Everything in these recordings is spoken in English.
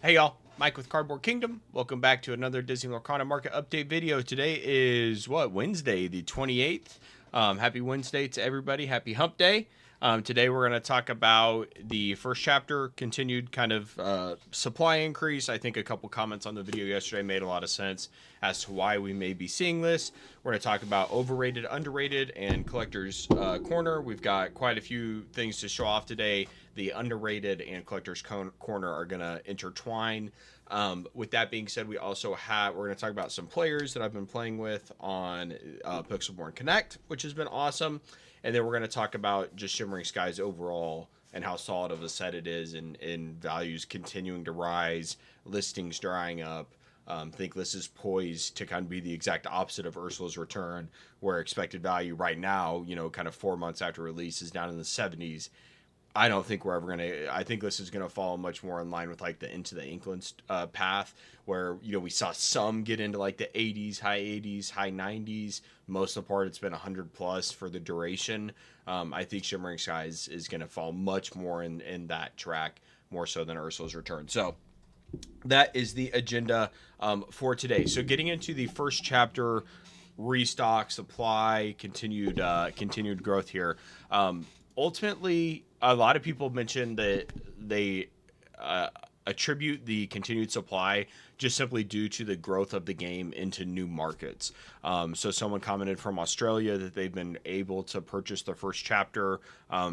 Hey y'all, Mike with Cardboard Kingdom. Welcome back to another Disney Lorcana market update video. Today is Wednesday, the 28th. Happy Wednesday to everybody. Happy Hump Day. Today we're going to talk about the first chapter, continued kind of supply increase. I think a couple comments on the video yesterday made a lot of sense as to why we may be seeing this. We're going to talk about overrated, underrated, and collector's corner. We've got quite a few things to show off today. The underrated and collector's corner are going to intertwine. With that being said, we're going to talk about some players that I've been playing with on Pixelborn Connect, which has been awesome. And then we're going to talk about just Shimmering Skies overall and how solid of a set it is, and values continuing to rise, listings drying up. Think this is poised to kind of be the exact opposite of Ursula's Return, where expected value right now, kind of 4 months after release, is down in the 70s. I don't think we're ever gonna. I think this is gonna fall much more in line with like the Into the Inklands path, where we saw some get into like the 80s, high 90s. Most of the part, it's been 100 plus for the duration. I think Shimmering Skies is gonna fall much more in that track, more so than Ursula's Return. So that is the agenda for today. So getting into the first chapter, restock, supply, continued growth here. Ultimately, a lot of people mentioned that they uh, attribute the continued supply just simply due to the growth of the game into new markets. So someone commented from Australia that they've been able to purchase the first chapter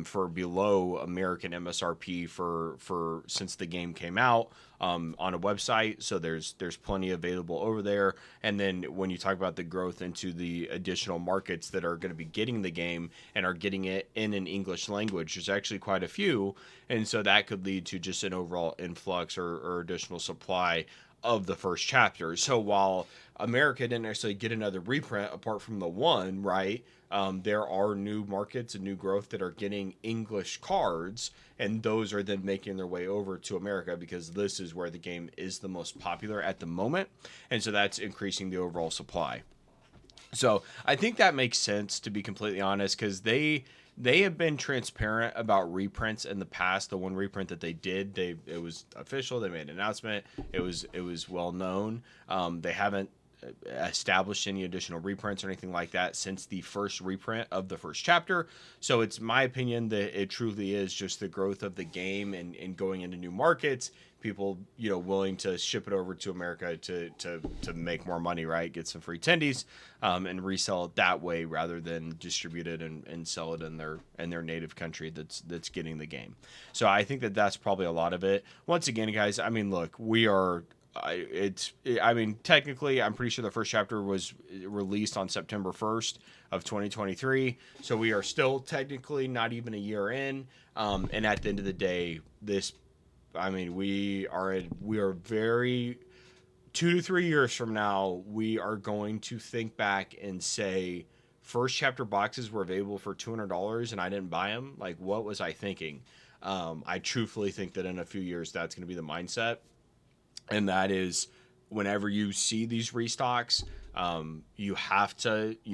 for below American MSRP for since the game came out on a website. So there's plenty available over there. And then when you talk about the growth into the additional markets that are going to be getting the game and are getting it in an English language, there's actually quite a few. And so that could lead to just an overall influx or additional supply of the first chapter. So while America didn't necessarily get another reprint apart from the one, right? There are new markets and new growth that are getting English cards, and those are then making their way over to America because this is where the game is the most popular at the moment. And so that's increasing the overall supply. So I think that makes sense, to be completely honest, because they have been transparent about reprints in the past. The one reprint that they did, it was official. They made an announcement. It was well known. They haven't established any additional reprints or anything like that since the first reprint of the first chapter. So it's my opinion that it truly is just the growth of the game and going into new markets, people willing to ship it over to America to make more money, right? Get some free tendies, and resell it that way rather than distribute it and sell it in their native country that's getting the game. So I think that that's probably a lot of it. Once again, guys, I mean, look, we are I mean, technically, I'm pretty sure the first chapter was released on September 1st of 2023. So we are still technically not even a year in. And at the end of the day, I mean, we are very 2 to 3 years from now, we are going to think back and say, first chapter boxes were available for $200 and I didn't buy them. Like, what was I thinking? I truthfully think that in a few years, that's going to be the mindset, and that is whenever you see these restocks, you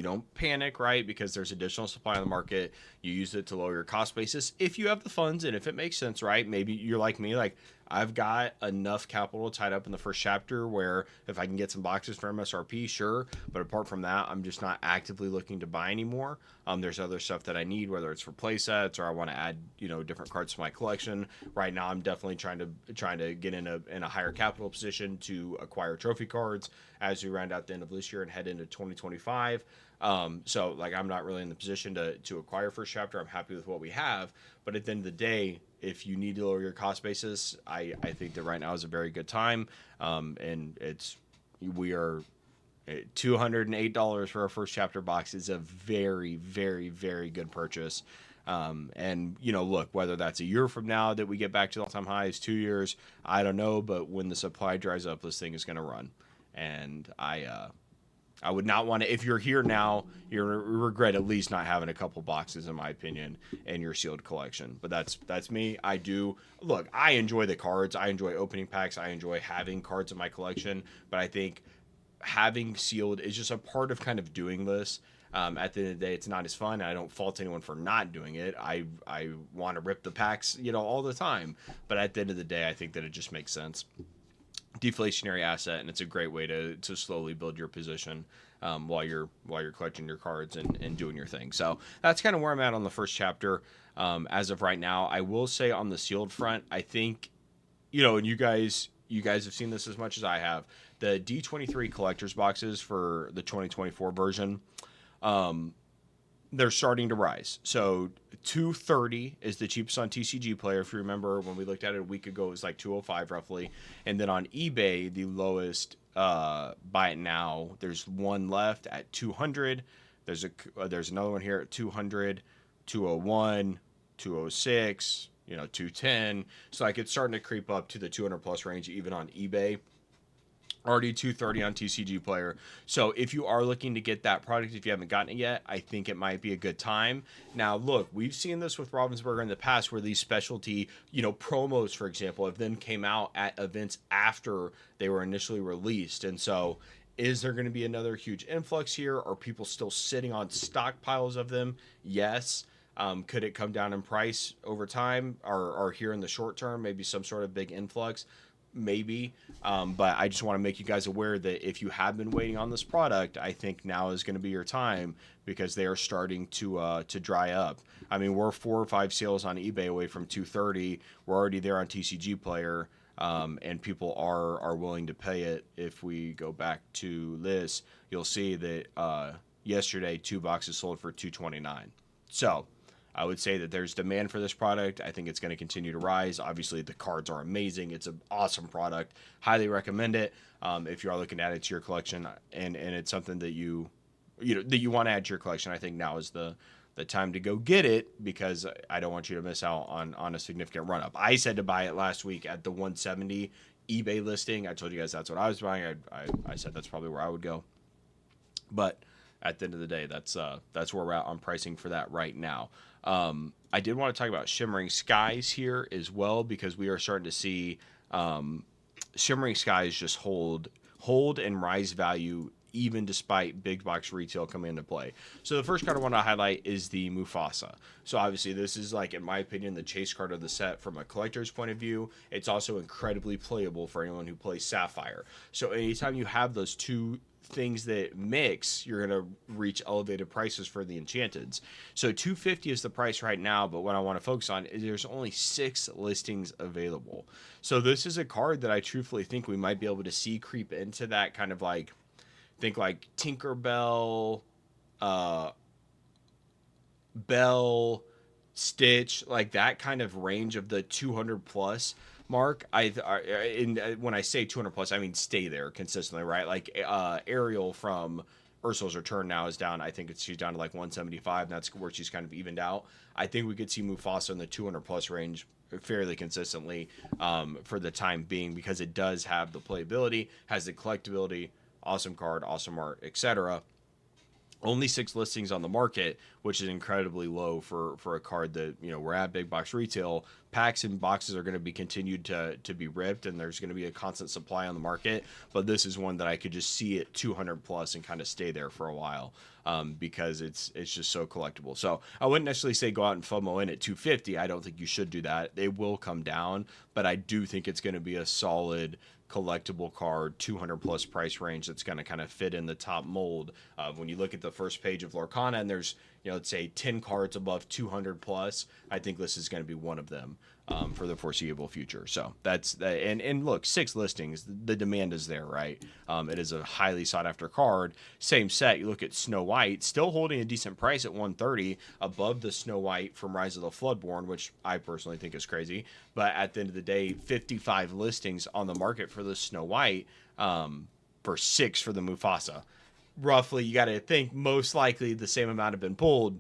don't panic, right? Because there's additional supply on the market. You use it to lower your cost basis if you have the funds and if it makes sense, right? Maybe you're like me, like I've got enough capital tied up in the first chapter where if I can get some boxes for MSRP, sure. But apart from that, I'm just not actively looking to buy anymore. There's other stuff that I need, whether it's for play sets or I want to add, different cards to my collection. Right now, I'm definitely trying to get in a higher capital position to acquire trophy cards as we round out the end of this year and head into 2025. So like I'm not really in the position to acquire first chapter. I'm happy with what we have, but at the end of the day, if you need to lower your cost basis, I think that right now is a very good time. And we are $208 for our first chapter box is a very, very, very good purchase. And look, whether that's a year from now that we get back to the all-time highs, 2 years, I don't know. But when the supply dries up, this thing is going to run. And I would not want to. If you're here now, you regret at least not having a couple boxes, in my opinion, in your sealed collection. But that's me. I do look. I enjoy the cards. I enjoy opening packs. I enjoy having cards in my collection. But I think having sealed is just a part of kind of doing this. At the end of the day, it's not as fun. I don't fault anyone for not doing it. I want to rip the packs, all the time. But at the end of the day, I think that it just makes sense. deflationary asset, and it's a great way to slowly build your position while you're collecting your cards and doing your thing. So that's kind of where I'm at on the first chapter. As of right now, I will say on the sealed front, I think, and you guys have seen this as much as I have. The D23 collectors boxes for the 2024 version, they're starting to rise. So 230 is the cheapest on TCG Player. If you remember when we looked at it a week ago, it was like 205 roughly. And then on eBay, the lowest buy it now. There's one left at 200. There's another one here at 200, 201, 206. 210. So like it's starting to creep up to the 200 plus range even on eBay. Already 230 on TCG Player. So if you are looking to get that product, if you haven't gotten it yet, I think it might be a good time. Now, look, we've seen this with Ravensburger in the past where these specialty, promos, for example, have then came out at events after they were initially released. And so is there going to be another huge influx here? Are people still sitting on stockpiles of them? Yes. Could it come down in price over time or here in the short term? Maybe some sort of big influx? Maybe. But I just want to make you guys aware that if you have been waiting on this product, I think now is going to be your time because they are starting to dry up. I mean, we're 4 or 5 sales on eBay away from 230. We're already there on TCG Player, and people are willing to pay it. If we go back to this, you'll see that yesterday 2 boxes sold for 229. So I would say that there's demand for this product. I think it's going to continue to rise. Obviously, the cards are amazing. It's an awesome product. Highly recommend it if you are looking to add it to your collection, and it's something that you want to add to your collection. I think now is the time to go get it because I don't want you to miss out on a significant run up. I said to buy it last week at the 170 eBay listing. I told you guys that's what I was buying. I said that's probably where I would go, but at the end of the day, that's where we're at on pricing for that right now. I did want to talk about Shimmering Skies here as well because we are starting to see Shimmering Skies just hold and rise value even despite big box retail coming into play. So the first card I want to highlight is the Mufasa. So obviously this is, like, in my opinion, the chase card of the set from a collector's point of view. It's also incredibly playable for anyone who plays Sapphire. So anytime you have those two things that mix, you're going to reach elevated prices for the enchanteds. So 250 is the price right now, but what I want to focus on is there's only 6 listings available. So this is a card that I truthfully think we might be able to see creep into that kind of like, think like Tinkerbell, Bell, Stitch, like that kind of range of the 200 plus mark. When I say 200 plus, I mean stay there consistently, right? Like Ariel from Ursula's Return now is down. I think she's down to like 175, and that's where she's kind of evened out. I think we could see Mufasa in the 200 plus range fairly consistently for the time being because it does have the playability, has the collectability, awesome card, awesome art, etc. Only 6 listings on the market, which is incredibly low for a card that, we're at big box retail. Packs and boxes are going to be continued to be ripped, and there's going to be a constant supply on the market. But this is one that I could just see at 200 plus and kind of stay there for a while because it's just so collectible. So I wouldn't necessarily say go out and FOMO in at 250. I don't think you should do that. They will come down, but I do think it's going to be a solid collectible card, 200 plus price range that's going to kind of fit in the top mold. When you look at the first page of Lorcana and there's, let's say 10 cards above 200 plus, I think this is going to be one of them for the foreseeable future. So that's, and look, 6 listings, the demand is there, right? It is a highly sought after card. Same set, you look at Snow White, still holding a decent price at 130 above the Snow White from Rise of the Floodborn, which I personally think is crazy. But at the end of the day, 55 listings on the market for the Snow White, for 6 for the Mufasa. Roughly, you got to think most likely the same amount have been pulled.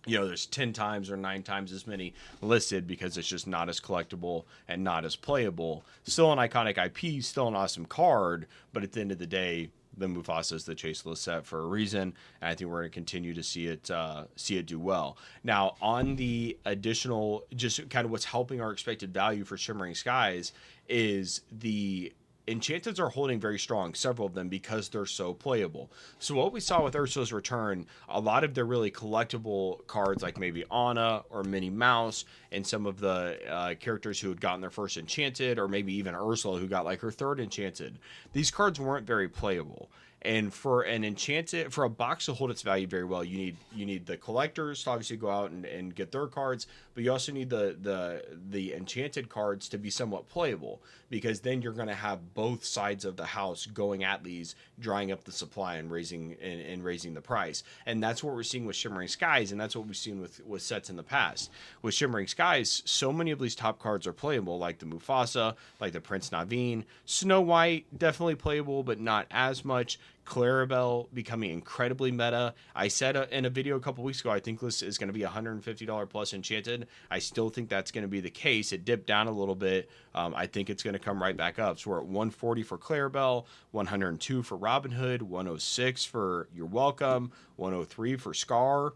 There's 10 times or 9 times as many listed because it's just not as collectible and not as playable. Still an iconic IP, still an awesome card, but at the end of the day, the Mufasa is the chase list set for a reason, and I think we're going to continue to see it do well. Now, on the additional, just kind of what's helping our expected value for Shimmering Skies is the Enchanteds are holding very strong, several of them, because they're so playable. So what we saw with Ursula's Return, a lot of their really collectible cards, like maybe Anna or Minnie Mouse, and some of the characters who had gotten their first Enchanted, or maybe even Ursula, who got like her third Enchanted, these cards weren't very playable. And for an enchanted, for a box to hold its value very well, you need the collectors to obviously go out and get their cards, but you also need the enchanted cards to be somewhat playable, because then you're going to have both sides of the house going at these, drying up the supply and raising the price. And that's what we're seeing with Shimmering Skies, and that's what we've seen with sets in the past. With Shimmering Skies, so many of these top cards are playable, like the Mufasa, like the Prince Naveen. Snow White, definitely playable, but not as much. Clarabelle becoming incredibly meta. I said in a video a couple weeks ago, I think this is going to be $150 plus Enchanted. I still think that's going to be the case. It dipped down a little bit. I think it's going to come right back up. So we're at 140 for Clarabelle, 102 for Robin Hood, 106 for You're Welcome, 103 for Scar.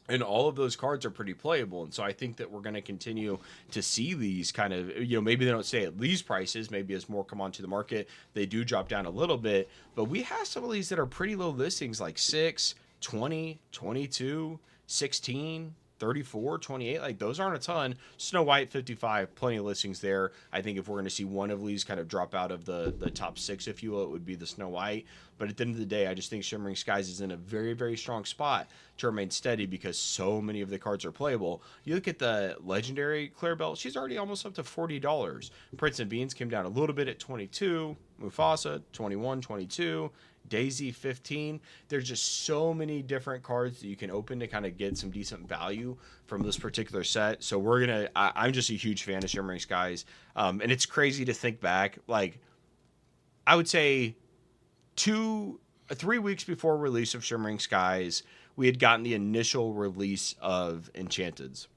And all of those cards are pretty playable. And so I think that we're going to continue to see these kind of, maybe they don't stay at these prices. Maybe as more come onto the market, they do drop down a little bit. But we have some of these that are pretty low listings, like 6, 20, 22, 16, 34, 28. Like, those aren't a ton. Snow White, 55, plenty of listings there. I think if we're going to see one of these kind of drop out of the top 6, if you will, it would be the Snow White. But at the end of the day, I just think Shimmering Skies is in a very, very strong spot to remain steady, because so many of the cards are playable. You look at the legendary Clarabelle, she's already almost up to $40. Prince and Beans came down a little bit at 22. Mufasa, 21, 22. Daisy, 15. There's just so many different cards that you can open to kind of get some decent value from this particular set. So I'm just a huge fan of Shimmering Skies. And it's crazy to think back, like, I would say 3 weeks before release of Shimmering Skies, we had gotten the initial release of Enchanteds,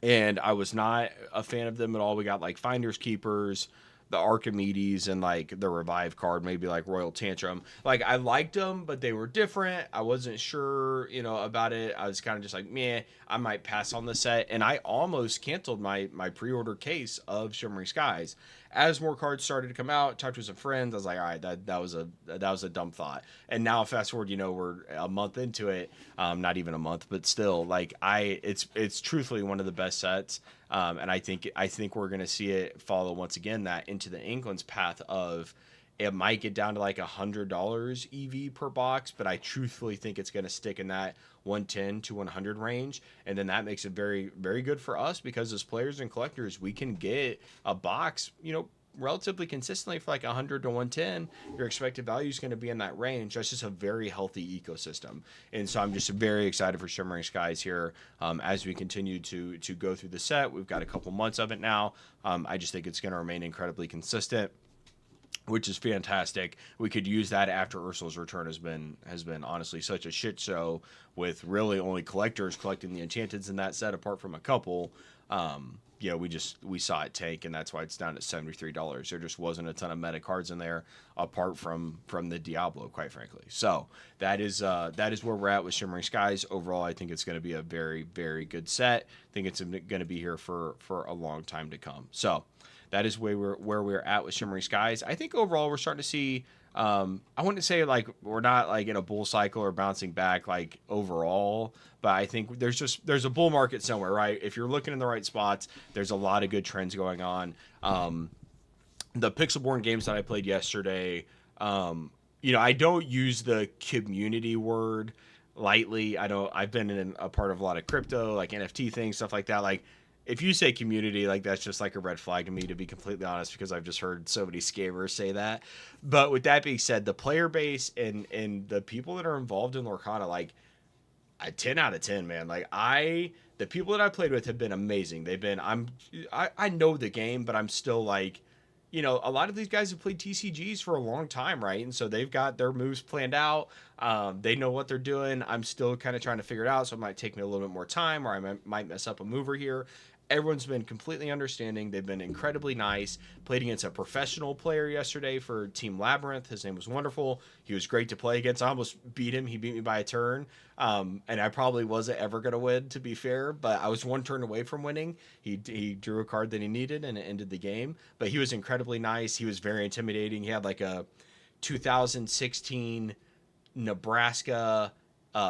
and I was not a fan of them at all. We got like Finders Keepers, the Archimedes, and like the Revive card, maybe like Royal Tantrum. Like, I liked them, but they were different. I wasn't sure, about it. I was kind of just like, meh, I might pass on the set. And I almost canceled my pre-order case of Shimmering Skies. As more cards started to come out, talked to some friends, I was like, all right, that was a dumb thought. And now fast forward, we're a month into it, not even a month, but still, like, it's truthfully one of the best sets. And I think we're gonna see it follow once again that Into the Inkland's path of, it might get down to like $100 EV per box, but I truthfully think it's going to stick in that 110 to 100 range. And then that makes it very, very good for us, because as players and collectors, we can get a box, relatively consistently for like 100 to 110. Your expected value is going to be in that range. That's just a very healthy ecosystem. And so I'm just very excited for Shimmering Skies here, as we continue to go through the set. We've got a couple months of it now. I just think it's going to remain incredibly consistent, which is fantastic. We could use that after Ursula's Return has been honestly such a shit show, with really only collectors collecting the Enchanteds in that set, apart from a couple. We saw it tank, and that's why it's down at $73. There just wasn't a ton of meta cards in there, apart from the Diablo, quite frankly. So that is where we're at with Shimmering Skies. Overall, I think it's going to be a very, very good set. I think it's going to be here for a long time to come. So that is where we're at with Shimmering Skies. I think overall we're starting to see, I wouldn't say like we're not like in a bull cycle or bouncing back like overall, but I think there's a bull market somewhere, right? If you're looking in the right spots, there's a lot of good trends going on. The Pixelborn games that I played yesterday, I don't use the community word lightly. I've been in a part of a lot of crypto, like NFT things, stuff like that. Like, if you say community, like, that's just like a red flag to me, to be completely honest, because I've just heard so many scammers say that. But with that being said, the player base and the people that are involved in Lorcana, like, a 10 out of 10, man. Like, the people that I played with have been amazing. I know the game, but I'm still like, a lot of these guys have played TCGs for a long time, right? And so they've got their moves planned out. They know what they're doing. I'm still kind of trying to figure it out, so it might take me a little bit more time, or I might mess up a mover here. everyone's been completely understanding. They've been incredibly nice. Played against a professional player yesterday for Team Labyrinth. His name was wonderful. He was great to play against. I almost beat him. He beat me by a turn. And I probably wasn't ever going to win, to be fair, but I was one turn away from winning. He drew a card that he needed, and it ended the game. But he was incredibly nice. He was very intimidating. He had like a 2016 Nebraska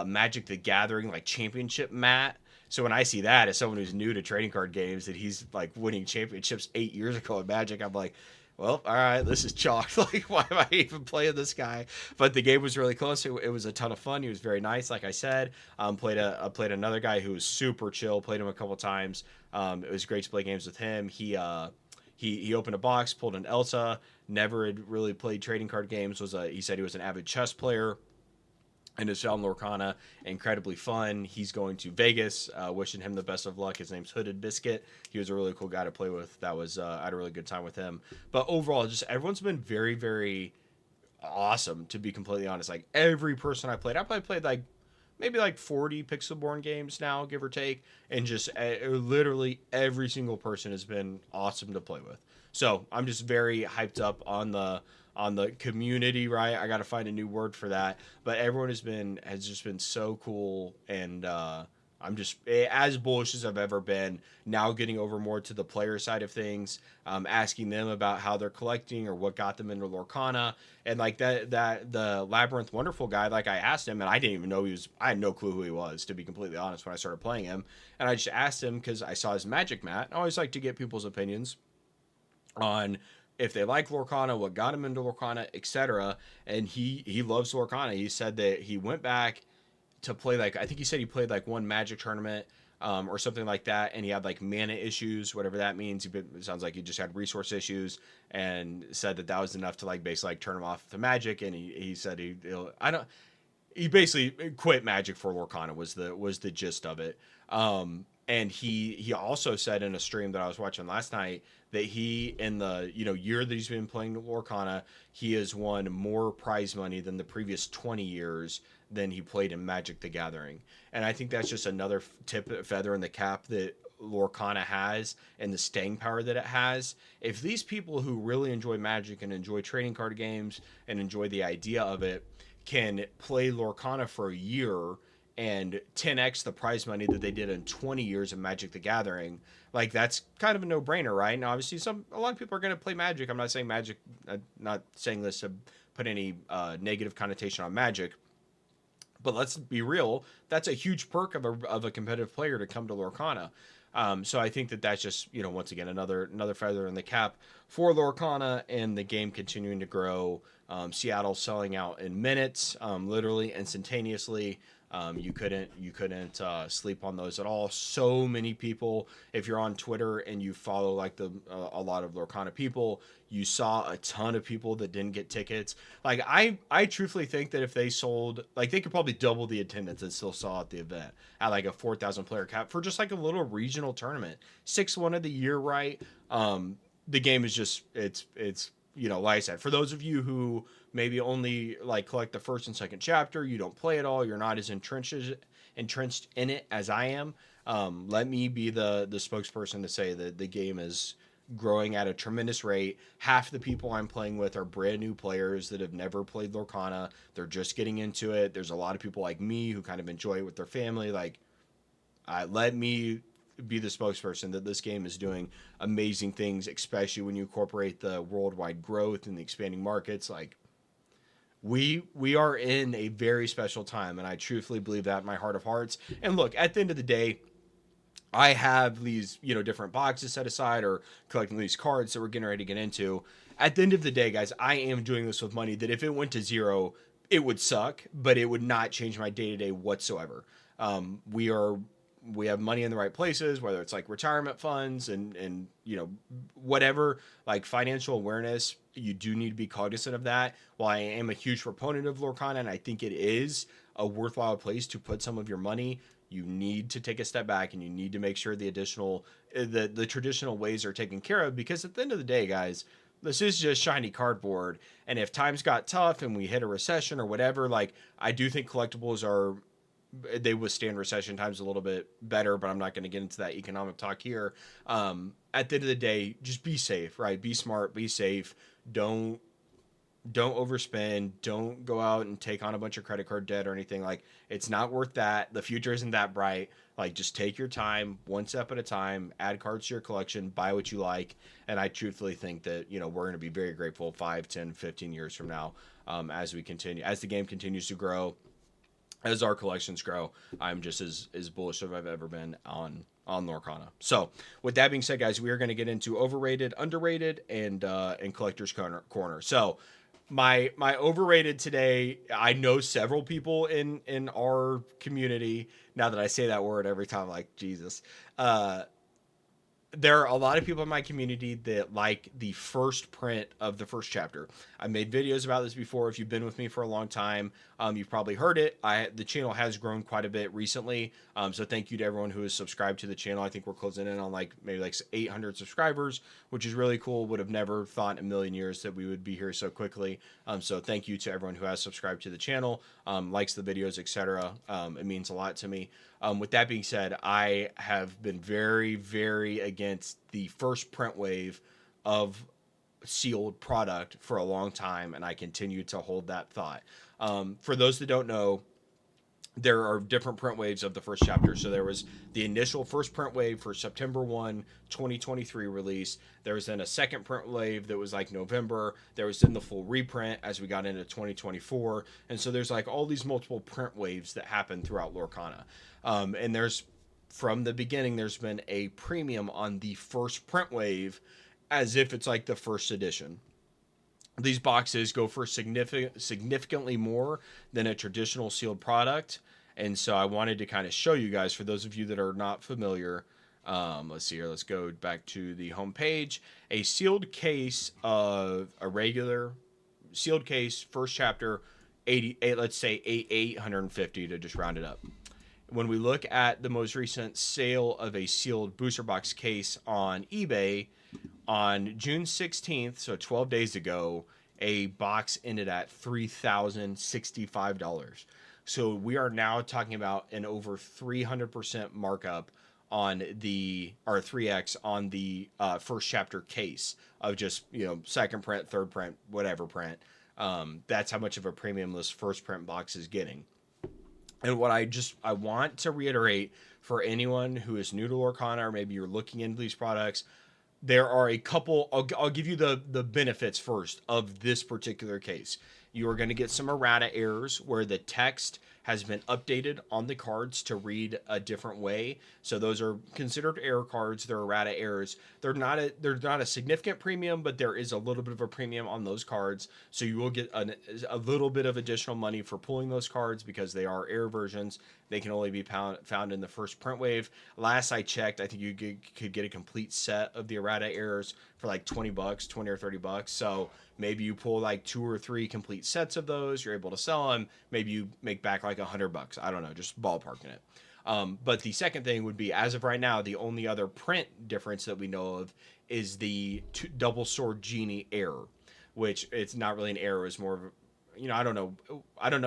Magic the Gathering like championship mat. So when I see that as someone who's new to trading card games, that he's like winning championships 8 years ago at Magic, I'm like, well, all right, this is chalk. Like, why am I even playing this guy? But the game was really close. It was a ton of fun. He was very nice, like I said. Played another guy who was super chill. Played him a couple times. It was great to play games with him. He opened a box, pulled an Elsa. Never had really played trading card games. He said he was an avid chess player and has found Lorcana incredibly fun. He's going to Vegas, wishing him the best of luck. His name's Hooded Biscuit. He was a really cool guy to play with. I had a really good time with him. But overall, just everyone's been very, very awesome, to be completely honest. Like every person I probably played like maybe like 40 Pixelborn games now, give or take, and just literally every single person has been awesome to play with. So I'm just very hyped up on the community, right? I got to find a new word for that, but everyone has just been so cool, and I'm just as bullish as I've ever been. Now getting over more to the player side of things, asking them about how they're collecting or what got them into Lorcana, and like that the Labyrinth Wonderful guy. Like I asked him, and I didn't even know I had no clue who he was, to be completely honest, when I started playing him, and I just asked him because I saw his Magic mat. I always like to get people's opinions on if they like Lorcana, what got him into Lorcana, etc. And he loves Lorcana. He said that he went back to play, like, I think he said he played like one Magic tournament or something like that, and he had like mana issues, whatever that means. It sounds like he just had resource issues, and said that was enough to like basically like turn him off the Magic. And he said he basically quit Magic for Lorcana was the gist of it. And he also said in a stream that I was watching last night that he, in the year that he's been playing Lorcana, he has won more prize money than the previous 20 years than he played in Magic the Gathering. And I think that's just another feather in the cap that Lorcana has, and the staying power that it has. If these people who really enjoy Magic and enjoy trading card games and enjoy the idea of it can play Lorcana for a year and 10x the prize money that they did in 20 years of Magic the Gathering, like that's kind of a no-brainer, right? Now, obviously, a lot of people are going to play Magic. I'm not saying Magic, not saying this to put any negative connotation on Magic, but let's be real. That's a huge perk of a competitive player to come to Lorcana. So I think that's just, once again, another feather in the cap for Lorcana, and the game continuing to grow. Seattle selling out in minutes, literally instantaneously. You couldn't sleep on those at all. So many people. If you're on Twitter and you follow like a lot of Lorcana people, you saw a ton of people that didn't get tickets. Like I truthfully think that if they sold, like, they could probably double the attendance and still saw at the event at like a 4,000 player cap for just like a little regional tournament. 6-1 of the year, right? The game is just it's like I said, for those of you who maybe only like collect the first and second chapter, you don't play it all, you're not as entrenched in it as I am. Let me be the spokesperson to say that the game is growing at a tremendous rate. Half the people I'm playing with are brand new players that have never played Lorcana. They're just getting into it. There's a lot of people like me who kind of enjoy it with their family. Like, let me be the spokesperson that this game is doing amazing things, especially when you incorporate the worldwide growth and the expanding markets. Like, we are in a very special time, and I truthfully believe that in my heart of hearts. And look, at the end of the day, I have these, different boxes set aside or collecting these cards that we're getting ready to get into. At the end of the day, guys, I am doing this with money that if it went to zero, it would suck, but it would not change my day-to-day whatsoever. We have money in the right places, whether it's like retirement funds and whatever, like financial awareness. You do need to be cognizant of that. While I am a huge proponent of Lorcana, and I think it is a worthwhile place to put some of your money, you need to take a step back and you need to make sure the traditional ways are taken care of, because at the end of the day, guys, this is just shiny cardboard. And if times got tough and we hit a recession or whatever, like, I do think collectibles are they withstand recession times a little bit better, but I'm not going to get into that economic talk here. At the end of the day, just be safe, right? Be smart, be safe. Don't don't overspend. Don't go out and take on a bunch of credit card debt or anything. Like, it's not worth that. The future isn't that bright. Like, just take your time, one step at a time, add cards to your collection, buy what you like. And I truthfully think that, we're going to be very grateful 5, 10, 15 years from now, as we continue, as the game continues to grow, as our collections grow. I'm just as bullish as I've ever been on Lorcana. So, with that being said, guys, we are going to get into overrated, underrated, and collector's corner. So, my overrated today, I know several people in our community. Now that I say that word every time, like, Jesus. There are a lot of people in my community that like the first print of the first chapter. I made videos about this before. If you've been with me for a long time, you've probably heard it. The channel has grown quite a bit recently, so thank you to everyone who has subscribed to the channel. I think we're closing in on maybe 800 subscribers, which is really cool. Would have never thought in a million years that we would be here so quickly. So thank you to everyone who has subscribed to the channel, likes the videos, etc. It means a lot to me. With that being said, I have been very, very against the first print wave of sealed product for a long time, and I continue to hold that thought. For those that don't know, there are different print waves of the first chapter. So there was the initial first print wave for September 2023 release. There was then a second print wave that was like November. There was then the full reprint as we got into 2024. And so there's like all these multiple print waves that happen throughout Lorcana. And there's, from the beginning, there's been a premium on the first print wave as if it's like the first edition. These boxes go for significantly more than a traditional sealed product. And so I wanted to kind of show you guys, for those of you that are not familiar, let's see here. Let's go back to the home page. A sealed case of a regular sealed case, first chapter, 88, let's say 850 to just round it up. When we look at the most recent sale of a sealed booster box case on eBay on June 16th, so 12 days ago, a box ended at $3,065. So we are now talking about an over 300% markup on the, or 3x on the first chapter case of just, second print, third print, whatever print. That's how much of a premium this first print box is getting. And what I want to reiterate for anyone who is new to Lorcana, or maybe you're looking into these products, there are a couple. I'll give you the benefits first of this particular case. You are going to get some errata errors where the text has been updated on the cards to read a different way. So those are considered error cards. They're errata errors. They're not a significant premium, but there is a little bit of a premium on those cards. So you will get a little bit of additional money for pulling those cards because they are error versions. They can only be found in the first print wave. Last I checked, I think you could get a complete set of the errata errors for like $20, $20 or $30. So maybe you pull like 2 or 3 complete sets of those. You're able to sell them. Maybe you make back like $100. I don't know, just ballparking it. But the second thing would be, as of right now, the only other print difference that we know of is the double sword genie error, which it's not really an error. It's more of a, I don't know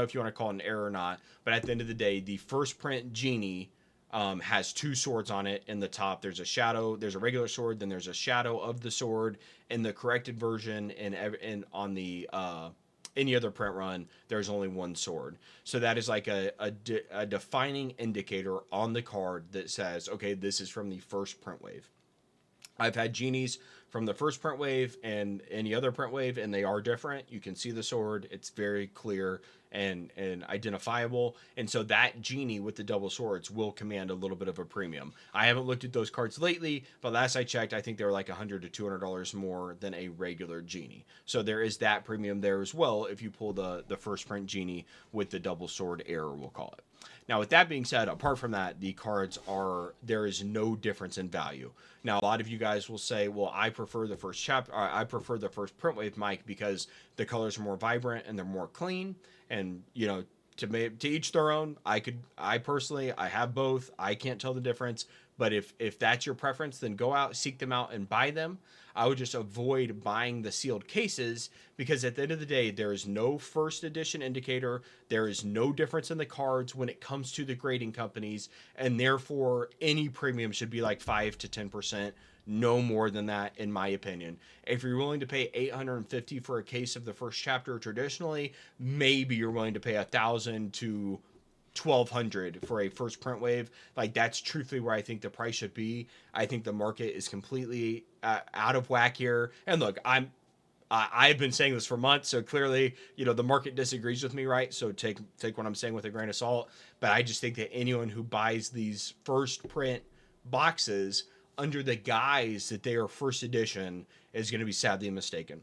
if you want to call it an error or not. But at the end of the day, the first print genie has 2 swords on it. In the top, there's a shadow. There's a regular sword. Then there's a shadow of the sword. In the corrected version, and on the any other print run, there's only 1 sword. So that is like a defining indicator on the card that says, okay, this is from the first print wave. I've had genies from the first print wave and any other print wave, and they are different. You can see the sword. It's very clear and identifiable. And so that genie with the double swords will command a little bit of a premium. I haven't looked at those cards lately, but last I checked, I think they were like $100 to $200 more than a regular genie. So there is that premium there as well if you pull the first print genie with the double sword error, we'll call it. Now, with that being said, apart from that, the cards there is no difference in value. Now, a lot of you guys will say, well, I prefer the first chapter, I prefer the first print wave, Mike, because the colors are more vibrant and they're more clean. And, to each their own. I personally, I have both. I can't tell the difference. But if that's your preference, then go out, seek them out, and buy them. I would just avoid buying the sealed cases because at the end of the day, there is no first edition indicator. There is no difference in the cards when it comes to the grading companies, and therefore any premium should be like 5 to 10%. No more than that, in my opinion. If you're willing to pay $850 for a case of the first chapter traditionally, maybe you're willing to pay $1,000 to $1,200 for a first print wave. Like, that's truthfully where I think the price should be. I think the market is completely out of whack here. And look, I've been saying this for months, so clearly, the market disagrees with me, right? So take what I'm saying with a grain of salt. But I just think that anyone who buys these first print boxes under the guise that they are first edition is going to be sadly mistaken.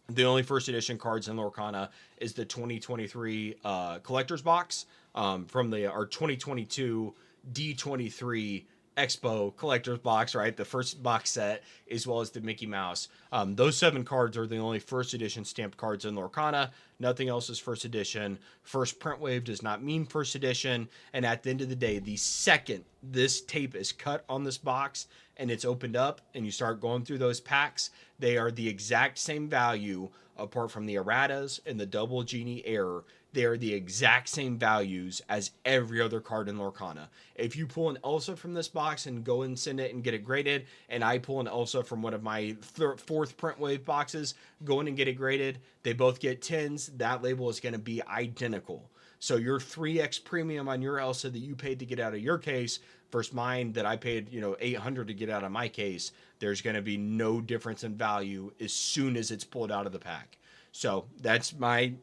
The only first edition cards in Lorcana is the 2023 collector's box from our 2022 D23 Expo collector's box, right? The first box set, as well as the Mickey Mouse. Those 7 cards are the only first edition stamped cards in Lorcana. Nothing else is first edition. First print wave does not mean first edition. And at the end of the day, the second this tape is cut on this box and it's opened up and you start going through those packs, they are the exact same value apart from the erratas and the double genie error. They are the exact same values as every other card in Lorcana. If you pull an Elsa from this box and go and send it and get it graded, and I pull an Elsa from one of my fourth print wave boxes, go in and get it graded, they both get 10s. That label is going to be identical. So your 3x premium on your Elsa that you paid to get out of your case versus mine that I paid, $800 to get out of my case, there's going to be no difference in value as soon as it's pulled out of the pack. So that's my,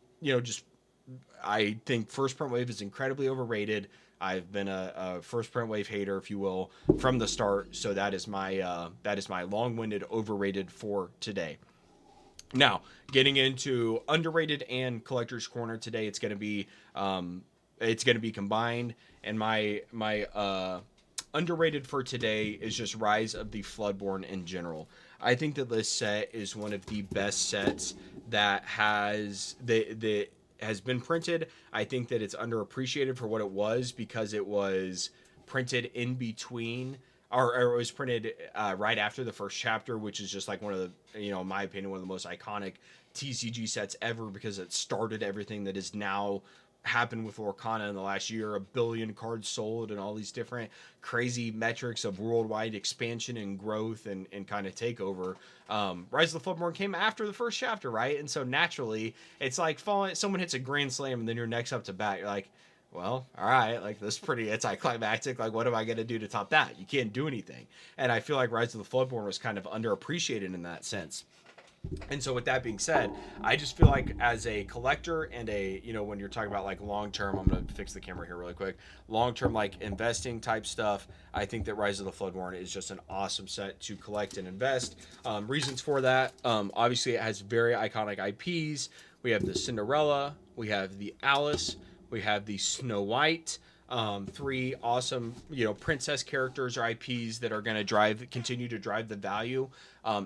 I think first print wave is incredibly overrated. I've been a first print wave hater, if you will, from the start. So that is my long-winded overrated for today. Now, getting into underrated and collector's corner today, it's going to be combined. And my underrated for today is just Rise of the Floodborn in general. I think that this set is one of the best sets that has been printed. I think that it's underappreciated for what it was because it was printed in between, or it was printed right after the first chapter, which is just like one of the, in my opinion, one of the most iconic TCG sets ever because it started everything that is now happened with Lorcana in the last year. 1 billion cards sold and all these different crazy metrics of worldwide expansion and growth and kind of takeover. Rise of the Floodborn came after the first chapter, right? And so naturally it's like someone hits a grand slam and then you're next up to bat. You're like, well, all right, like this is pretty anticlimactic. Like, what am I going to do to top that? You can't do anything. And I feel like Rise of the Floodborn was kind of underappreciated in that sense. And so with that being said, I just feel like as a collector and when you're talking about like long-term, I'm going to fix the camera here really quick, long-term like investing type stuff, I think that Rise of the Floodborn is just an awesome set to collect and invest. Reasons for that, obviously it has very iconic IPs. We have the Cinderella, we have the Alice, we have the Snow White, 3 awesome, princess characters or IPs that are going to continue to drive the value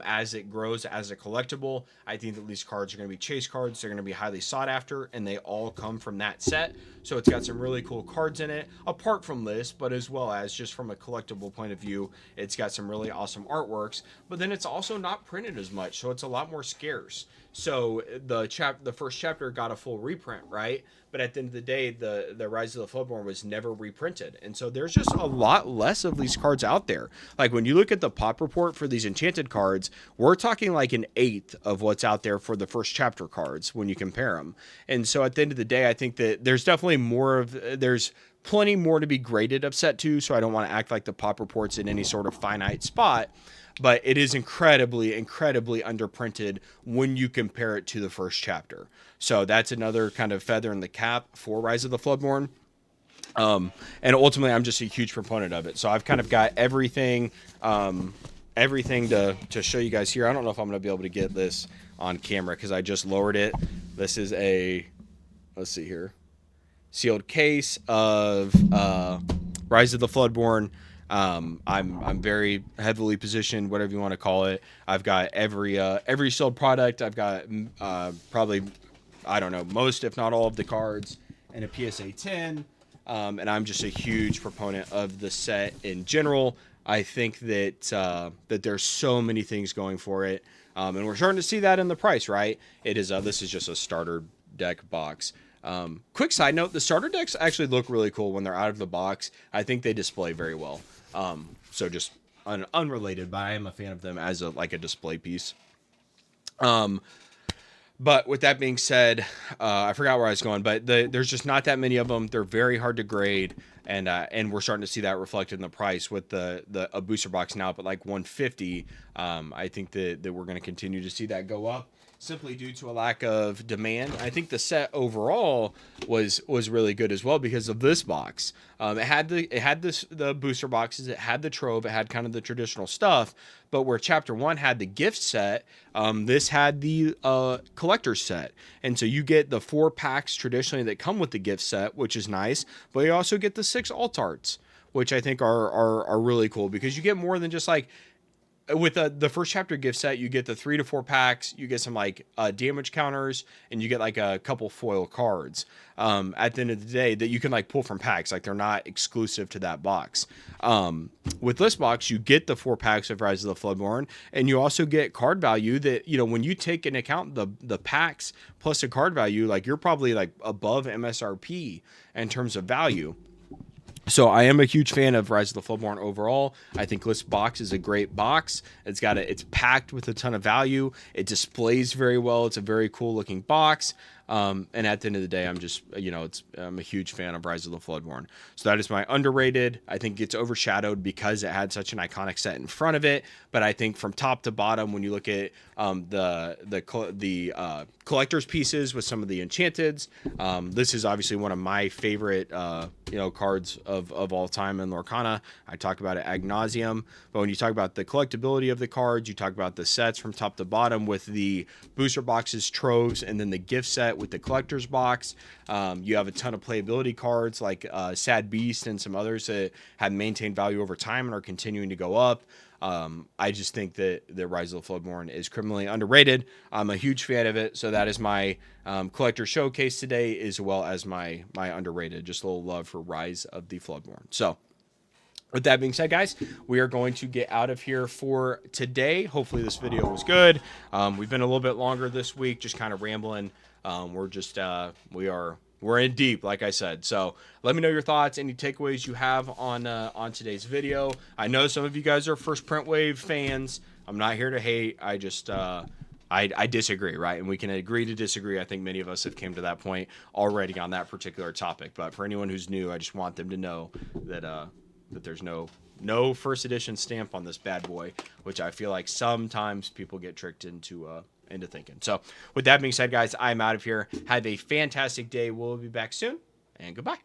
as it grows as a collectible. I think that these cards are going to be chase cards. They're going to be highly sought after, and they all come from that set. So it's got some really cool cards in it, apart from this, but as well as just from a collectible point of view, it's got some really awesome artworks. But then it's also not printed as much, so it's a lot more scarce. So the first chapter got a full reprint, right? But at the end of the day, the Rise of the Floodborn was never reprinted. And so there's just a lot less of these cards out there. Like when you look at the pop report for these enchanted cards, we're talking like an eighth of what's out there for the first chapter cards when you compare them. And so at the end of the day, I think that there's definitely there's plenty more to be graded of set 2. So I don't want to act like the pop report's in any sort of finite spot. But it is incredibly, incredibly underprinted when you compare it to the first chapter. So that's another kind of feather in the cap for Rise of the Floodborn. And ultimately, I'm just a huge proponent of it. So I've kind of got everything to show you guys here. I don't know if I'm going to be able to get this on camera because I just lowered it. This is let's see here, sealed case of Rise of the Floodborn. I'm very heavily positioned, whatever you want to call it. I've got every sold product. I've got probably, I don't know, most if not all of the cards. and a PSA 10. And I'm just a huge proponent of the set in general. I think that that there's so many things going for it, and we're starting to see that in the price. Right? It is. This is just a starter deck box. Quick side note: the starter decks actually look really cool when they're out of the box. I think they display very well. So just unrelated, but I am a fan of them as a display piece. But with that being said, I forgot where I was going, but there's just not that many of them. They're very hard to grade, and we're starting to see that reflected in the price with a booster box now up at like 150. I think that we're going to continue to see that go up simply due to a lack of demand. I think the set overall was really good as well because of this box. It had the booster boxes, it had the trove, it had kind of the traditional stuff, but where chapter 1 had the gift set, this had the collector's set. And so you get the 4 packs traditionally that come with the gift set, which is nice, but you also get the 6 alt arts, which I think are really cool because you get more than just like with the first chapter gift set. You get the 3 to 4 packs, you get some damage counters, and you get like a couple foil cards at the end of the day that you can like pull from packs. Like they're not exclusive to that box. With this box, you get the 4 packs of Rise of the Floodborn, and you also get card value that, when you take into account the packs plus the card value, like you're probably like above MSRP in terms of value. So I am a huge fan of Rise of the Floodborn overall. I think this box is a great box. It's packed with a ton of value. It displays very well. It's a very cool looking box. And at the end of the day, I'm just, I'm a huge fan of Rise of the Floodborn. So that is my underrated. I think it's overshadowed because it had such an iconic set in front of it. But I think from top to bottom, when you look at the collector's pieces with some of the enchanteds, this is obviously one of my favorite cards of all time in Lorcana. I talk about it ad nauseum. But when you talk about the collectability of the cards, you talk about the sets from top to bottom with the booster boxes, troves, and then the gift set with the collector's box. You have a ton of playability cards like Sad Beast and some others that have maintained value over time and are continuing to go up. I just think that the Rise of the Floodborn is criminally underrated. I'm a huge fan of it, so that is my collector showcase today, as well as my underrated. Just a little love for Rise of the Floodborn. So with that being said, guys, we are going to get out of here for today. Hopefully this video was good. We've been a little bit longer this week, just kind of rambling. We're in deep, like I said. So let me know your thoughts, any takeaways you have on today's video. I know some of you guys are first print wave fans. I'm not here to hate. I just I disagree, right? And we can agree to disagree. I think many of us have came to that point already on that particular topic. But for anyone who's new, I just want them to know that that there's no first edition stamp on this bad boy, which I feel like sometimes people get tricked into thinking. So with that being said, guys, I'm out of here. Have a fantastic day. We'll be back soon, and goodbye.